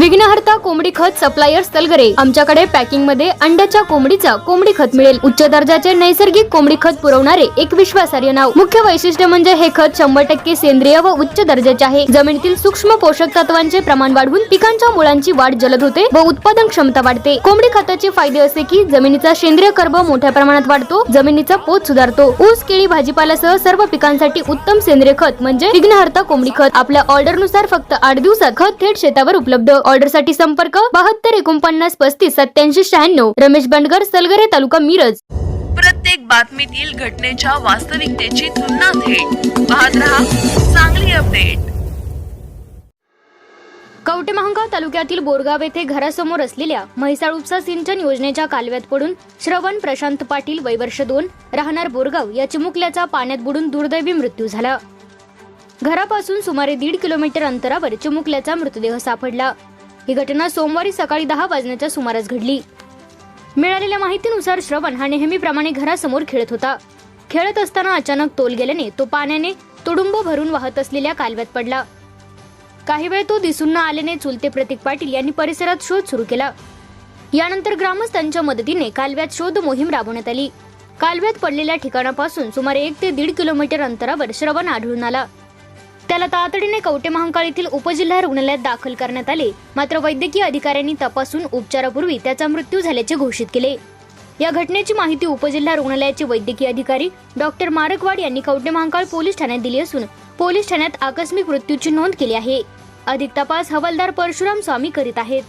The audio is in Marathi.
विघ्नहर्ता कोंबडी खत सप्लायर तलगरे। आमच्याकडे पॅकिंग मध्ये अंड्याच्या कोंबडीचा कोंबडी खत मिळेल। उच्च दर्जाचे नैसर्गिक कोंबडी खत पुरवणारे एक विश्वासार्ह नाव। मुख्य वैशिष्ट्य म्हणजे हे खत 100% सेंद्रिय व उच्च दर्जाचे आहे। जमिनीतील सूक्ष्म पोषक तत्वांचे प्रमाण वाढवून पिकांच्या मुळांची वाढ जलद होते व उत्पादन क्षमता वाढते। कोंबडी खताचे फायदे असे की जमिनीचा सेंद्रिय कर्ब मोठ्या प्रमाणात वाढतो, जमिनीचा पोत सुधारतो। ऊस, केळी, भाजीपाल्यासह सर्व पिकांसाठी उत्तम सेंद्रिय खत म्हणजे विघ्नहर्ता कोंबडी खत। आपल्या ऑर्डर नुसार फक्त 8 दिवसात खत थेट शेतावर उपलब्ध। ऑर्डर साठी संपर्क 72 49 35 87 96। रमेश बंडगर, सलगरे, तालुका मिरज। प्रत्येक बातमीतील घटनेच्या वास्तविकतेची तुलना थेट पाहत रहा चांगली अपडेट। कवटेमहांकाळ तालुक्यातील बोरगाव येथे घरासमोर असलेल्या म्हैसाळ उपसा सिंचन योजनेच्या कालव्यात पडून श्रवण प्रशांत पाटील वय वर्ष 2 राहणार बोरगाव या चिमुकल्याचा पाण्यात बुडून दुर्दैवी मृत्यू झाला। घरापासून सुमारे 1.5 किलोमीटर अंतरावर चिमुकल्याचा मृतदेह सापडला। ही घटना सोमवारी सकाळी 10 वाजण्याच्या सुमारास घडली। मिळालेल्या माहितीनुसार श्रवण हा नेहमीप्रमाणे घरासमोर खेळत होता। खेळत असताना अचानक तोल गेल्याने तो पाण्याने तुडुंब भरून वाहत असलेल्या कालव्यात पडला। काही वेळ तो दिसून न आल्याने चुलते प्रतीक पाटील यांनी परिसरात शोध सुरू केला। यानंतर ग्रामस्थांच्या मदतीने कालव्यात शोध मोहीम राबवण्यात आली। कालव्यात पडलेल्या ठिकाणापासून सुमारे 1 ते 1.5 किलोमीटर अंतरावर श्रवण आढळून आला। त्याला तातडीने कवटेमहांकाळ येथील उपजिल्हा रुग्णालयात दाखल करण्यात आले, मात्र वैद्यकीय अधिकाऱ्यांनी तपासून उपचारापूर्वी त्याचा मृत्यू झाल्याचे घोषित केले। या घटनेची माहिती उपजिल्हा रुग्णालयाचे वैद्यकीय अधिकारी डॉक्टर मारकवाड यांनी कवटेमहांकाळ पोलीस ठाण्यात दिली असून पोलीस ठाण्यात आकस्मिक मृत्यूची नोंद केली आहे। अधिक तपास हवालदार परशुराम स्वामी करीत आहेत।